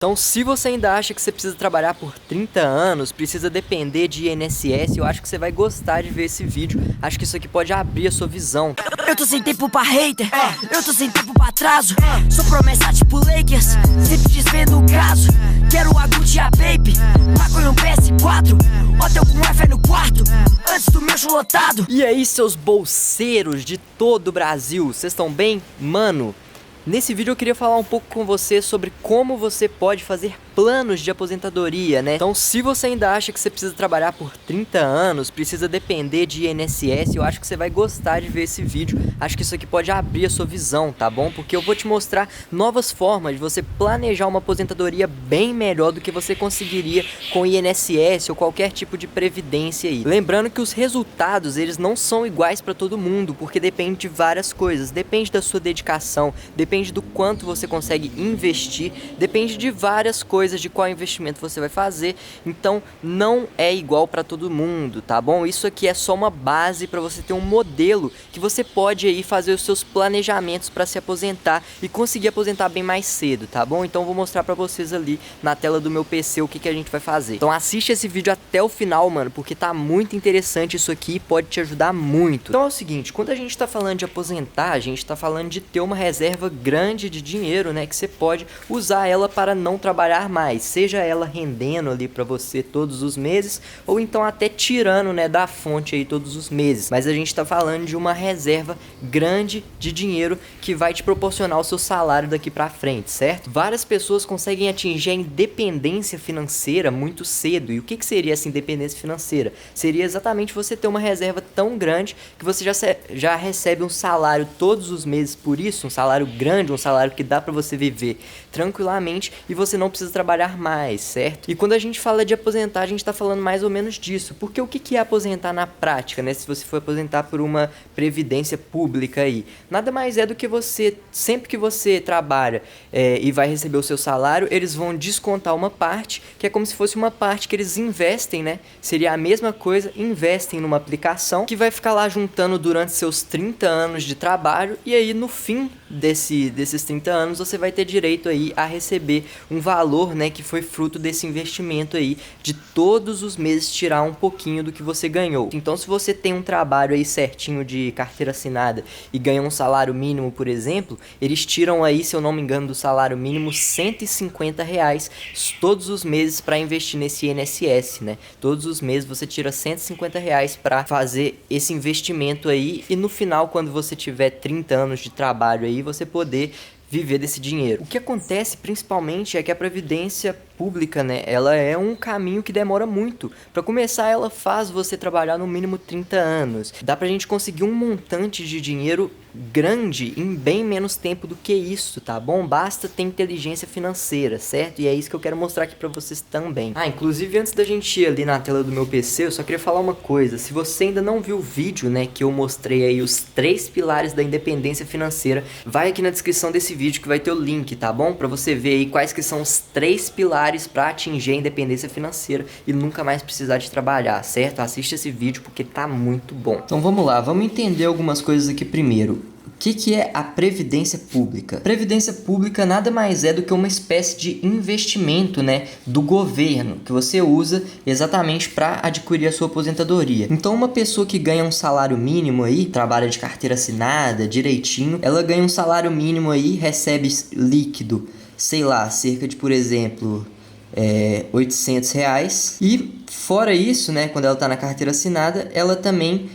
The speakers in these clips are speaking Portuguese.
Então, se você ainda acha que você precisa trabalhar por 30 anos, precisa depender de INSS, eu acho que você vai gostar de ver esse vídeo. Acho que isso aqui pode abrir a sua visão. Eu tô sem tempo pra hater, eu tô sem tempo pra atraso. Sou promessa tipo Lakers, sempre desvendo o caso. Quero a Gucci e a Baby, maconha um PS4, hotel com Wi-Fi no quarto, antes do meu show lotado. E aí, seus bolseiros de todo o Brasil, vocês estão bem? Mano, nesse vídeo eu queria falar um pouco com você sobre como você pode fazer planos de aposentadoria, né? Então, se você ainda acha que você precisa trabalhar por 30 anos, precisa depender de INSS, eu acho que você vai gostar de ver esse vídeo. Acho que isso aqui pode abrir a sua visão, tá bom? Porque eu vou te mostrar novas formas de você planejar uma aposentadoria bem melhor do que você conseguiria com INSS ou qualquer tipo de previdência aí. Lembrando que os resultados, eles não são iguais para todo mundo, porque depende de várias coisas. Depende da sua dedicação, depende do quanto você consegue investir, depende de várias coisas, de qual investimento você vai fazer. Então não é igual para todo mundo, tá bom? Isso aqui é só uma base para você ter um modelo que você pode aí fazer os seus planejamentos para se aposentar e conseguir aposentar bem mais cedo, tá bom? Então eu vou mostrar para vocês ali na tela do meu PC o que a gente vai fazer. Então assiste esse vídeo até o final, mano, porque tá muito interessante isso aqui e pode te ajudar muito. Então é o seguinte, quando a gente tá falando de aposentar, a gente tá falando de ter uma reserva grande de dinheiro, né, que você pode usar ela para não trabalhar mais, seja ela rendendo ali para você todos os meses, ou então até tirando, né, da fonte aí todos os meses. Mas a gente tá falando de uma reserva grande de dinheiro que vai te proporcionar o seu salário daqui para frente, certo? Várias pessoas conseguem atingir a independência financeira muito cedo. E o que seria essa independência financeira? Seria exatamente você ter uma reserva tão grande que você já recebe um salário todos os meses por isso, um salário grande, um salário que dá para você viver tranquilamente e você não precisa trabalhar mais, certo? E quando a gente fala de aposentar, a gente tá falando mais ou menos disso. Porque o que é aposentar na prática, né? Se você for aposentar por uma previdência pública aí, nada mais é do que você, sempre que você trabalha e vai receber o seu salário, eles vão descontar uma parte, que é como se fosse uma parte que eles investem, né? Seria a mesma coisa, investem numa aplicação que vai ficar lá juntando durante seus 30 anos de trabalho, e aí no fim desses 30 anos você vai ter direito aí a receber um valor, né, que foi fruto desse investimento aí, de todos os meses tirar um pouquinho do que você ganhou. Então se você tem um trabalho aí certinho de carteira assinada e ganha um salário mínimo, por exemplo, eles tiram aí, se eu não me engano, do salário mínimo R$150 todos os meses para investir nesse INSS, né? Todos os meses você tira R$150 para fazer esse investimento aí, e no final, quando você tiver 30 anos de trabalho aí, você poder viver desse dinheiro. O que acontece principalmente é que a previdência pública, né, ela é um caminho que demora muito. Para começar, ela faz você trabalhar no mínimo 30 anos. Dá pra gente conseguir um montante de dinheiro grande em bem menos tempo do que isso, tá bom? Basta ter inteligência financeira, certo? E é isso que eu quero mostrar aqui pra vocês também. Inclusive, antes da gente ir ali na tela do meu PC, eu só queria falar uma coisa. Se você ainda não viu o vídeo, né, que eu mostrei aí os 3 pilares da independência financeira, vai aqui na descrição desse vídeo que vai ter o link, tá bom? Pra você ver aí quais que são os 3 pilares para atingir a independência financeira e nunca mais precisar de trabalhar, certo? Assiste esse vídeo porque tá muito bom. Então vamos lá, vamos entender algumas coisas aqui primeiro. O que é a previdência pública? Previdência pública nada mais é do que uma espécie de investimento, né, do governo que você usa exatamente para adquirir a sua aposentadoria. Então uma pessoa que ganha um salário mínimo aí, trabalha de carteira assinada direitinho, ela ganha um salário mínimo aí, recebe líquido, sei lá, cerca de, por exemplo, R$800, e fora isso, né, quando ela está na carteira assinada, ela também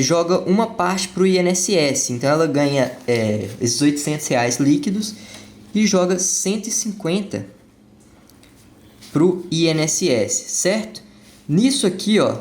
joga uma parte para o INSS. Então ela ganha esses R$800 líquidos e joga 150 para o INSS, certo? Nisso aqui, ó,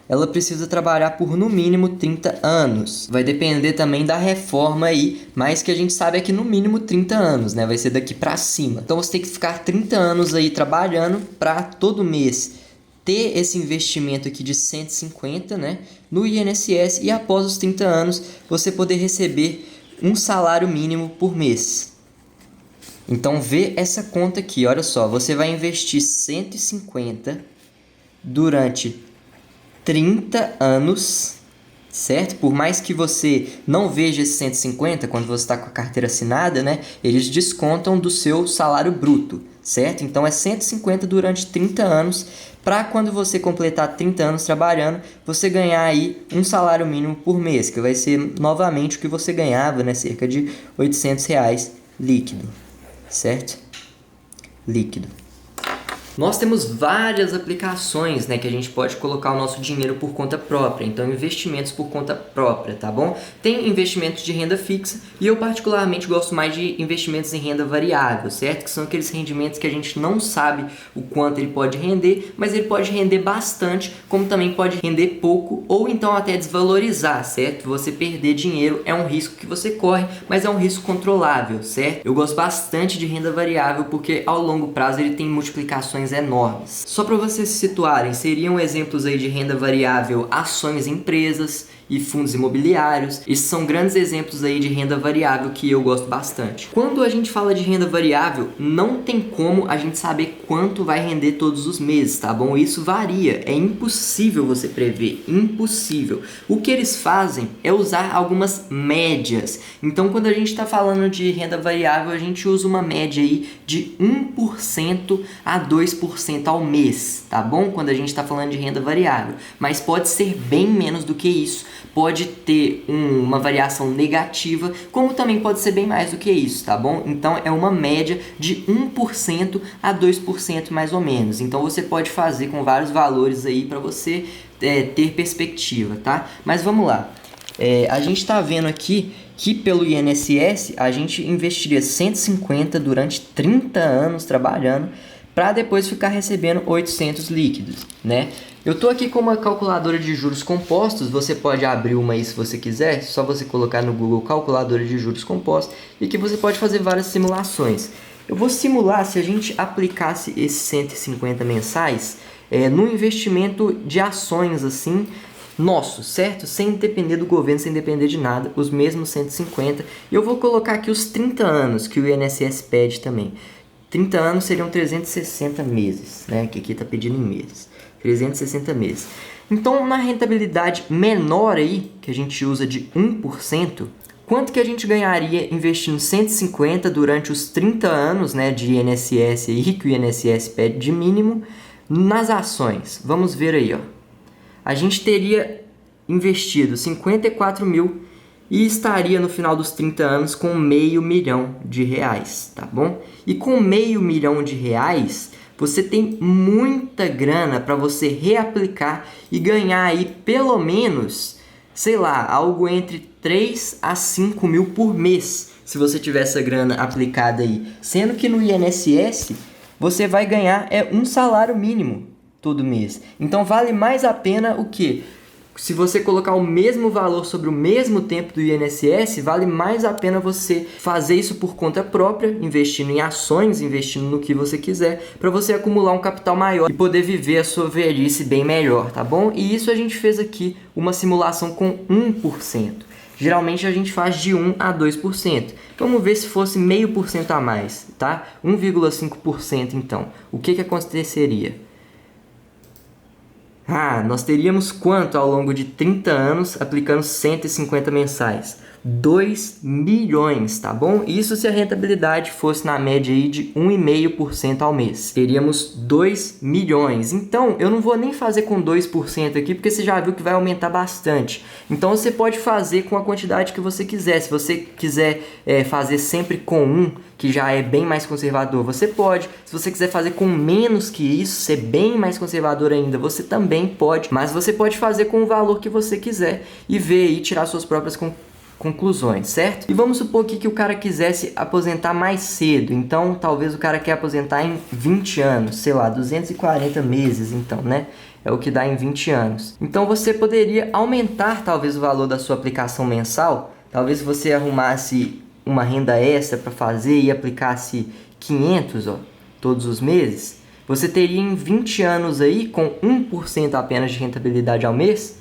ela precisa trabalhar por no mínimo 30 anos. Vai depender também da reforma aí, mas que a gente sabe é que no mínimo 30 anos, né? Vai ser daqui pra cima. Então você tem que ficar 30 anos aí trabalhando para todo mês ter esse investimento aqui de 150, né, no INSS, e após os 30 anos você poder receber um salário mínimo por mês. Então vê essa conta aqui, olha só, você vai investir 150 durante 30 anos, certo? Por mais que você não veja esse 150 quando você está com a carteira assinada, né? Eles descontam do seu salário bruto, certo? Então é 150 durante 30 anos, para quando você completar 30 anos trabalhando, você ganhar aí um salário mínimo por mês, que vai ser novamente o que você ganhava, né? Cerca de R$800 líquido, certo? Líquido. Nós temos várias aplicações, né, que a gente pode colocar o nosso dinheiro por conta própria, então investimentos por conta própria, tá bom? Tem investimentos de renda fixa e eu particularmente gosto mais de investimentos em renda variável, certo? Que são aqueles rendimentos que a gente não sabe o quanto ele pode render, mas ele pode render bastante, como também pode render pouco ou então até desvalorizar, certo? Você perder dinheiro é um risco que você corre, mas é um risco controlável, certo? Eu gosto bastante de renda variável porque ao longo prazo ele tem multiplicações enormes. Só para vocês se situarem, seriam exemplos aí de renda variável ações em empresas e fundos imobiliários. Esses são grandes exemplos aí de renda variável que eu gosto bastante. Quando a gente fala de renda variável, não tem como a gente saber quanto vai render todos os meses, tá bom? Isso varia, é impossível você prever, impossível. O que eles fazem é usar algumas médias. Então, quando a gente está falando de renda variável, a gente usa uma média aí de 1% a 2% ao mês, tá bom? Quando a gente está falando de renda variável, mas pode ser bem menos do que isso. Pode ter uma variação negativa, como também pode ser bem mais do que isso, tá bom? Então é uma média de 1% a 2% mais ou menos. Então você pode fazer com vários valores aí para você ter perspectiva, tá? Mas vamos lá. A gente está vendo aqui que pelo INSS a gente investiria 150 durante 30 anos trabalhando para depois ficar recebendo 800 líquidos, né? Eu tô aqui com uma calculadora de juros compostos, você pode abrir uma aí se você quiser, só você colocar no Google calculadora de juros compostos e que você pode fazer várias simulações. Eu vou simular se a gente aplicasse esses 150 mensais no investimento de ações assim, nosso, certo? Sem depender do governo, sem depender de nada, os mesmos 150. E eu vou colocar aqui os 30 anos que o INSS pede também. 30 anos seriam 360 meses, né? Que aqui está pedindo em meses. 360 meses. Então, na rentabilidade menor aí, que a gente usa de 1%, quanto que a gente ganharia investindo 150 durante os 30 anos, né, de INSS aí, que o INSS pede de mínimo, nas ações? Vamos ver aí, ó. A gente teria investido 54 mil e estaria no final dos 30 anos com R$500 mil, tá bom? E com R$500 mil, você tem muita grana para você reaplicar e ganhar aí pelo menos, sei lá, algo entre 3 a 5 mil por mês, se você tiver essa grana aplicada aí. Sendo que no INSS você vai ganhar um salário mínimo todo mês. Então vale mais a pena o quê? Se você colocar o mesmo valor sobre o mesmo tempo do INSS, vale mais a pena você fazer isso por conta própria, investindo em ações, investindo no que você quiser, para você acumular um capital maior e poder viver a sua velhice bem melhor, tá bom? E isso a gente fez aqui uma simulação com 1%. Geralmente a gente faz de 1 a 2%. Vamos ver se fosse 0,5% a mais, tá? 1,5% então. O que aconteceria? Nós teríamos quanto ao longo de 30 anos aplicando 150 mensais? 2 milhões, tá bom? Isso se a rentabilidade fosse na média aí de 1,5% ao mês. Teríamos 2 milhões. Então, eu não vou nem fazer com 2% aqui, porque você já viu que vai aumentar bastante. Então, você pode fazer com a quantidade que você quiser. Se você quiser fazer sempre com 1, que já é bem mais conservador, você pode. Se você quiser fazer com menos que isso, ser bem mais conservador ainda, você também pode. Mas você pode fazer com o valor que você quiser e ver e tirar suas próprias conclusões, certo? E vamos supor que o cara quisesse aposentar mais cedo. Então, talvez o cara quer aposentar em 20 anos, sei lá, 240 meses, então, né? É o que dá em 20 anos. Então, você poderia aumentar, talvez, o valor da sua aplicação mensal. Talvez você arrumasse uma renda extra para fazer e aplicasse 500, todos os meses. Você teria em 20 anos aí, com 1% apenas de rentabilidade ao mês,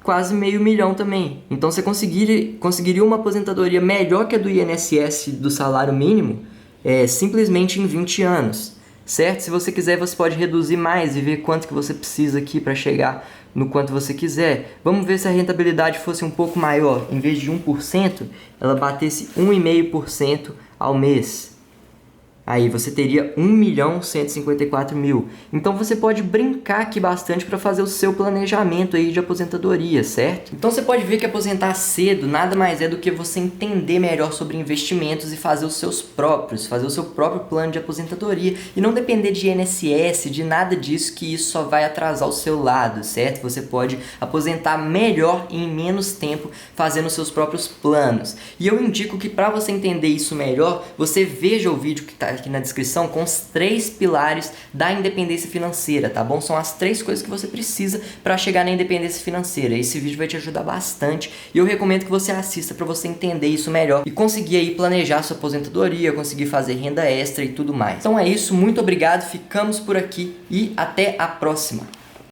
quase R$500 mil também. Então você conseguiria uma aposentadoria melhor que a do INSS do salário mínimo, simplesmente em 20 anos, certo? Se você quiser, você pode reduzir mais e ver quanto que você precisa aqui para chegar no quanto você quiser. Vamos ver se a rentabilidade fosse um pouco maior. Em vez de 1%, ela batesse 1,5% ao mês. Aí você teria 1.154.000. Então você pode brincar aqui bastante para fazer o seu planejamento aí de aposentadoria, certo? Então você pode ver que aposentar cedo nada mais é do que você entender melhor sobre investimentos e fazer o seu próprio plano de aposentadoria e não depender de INSS, de nada disso, que isso só vai atrasar o seu lado, certo? Você pode aposentar melhor e em menos tempo fazendo os seus próprios planos. E eu indico que para você entender isso melhor, você veja o vídeo que está aqui na descrição com os 3 pilares da independência financeira, tá bom? São as 3 coisas que você precisa para chegar na independência financeira. Esse vídeo vai te ajudar bastante e eu recomendo que você assista para você entender isso melhor e conseguir aí planejar sua aposentadoria, conseguir fazer renda extra e tudo mais. Então é isso, muito obrigado, ficamos por aqui e até a próxima!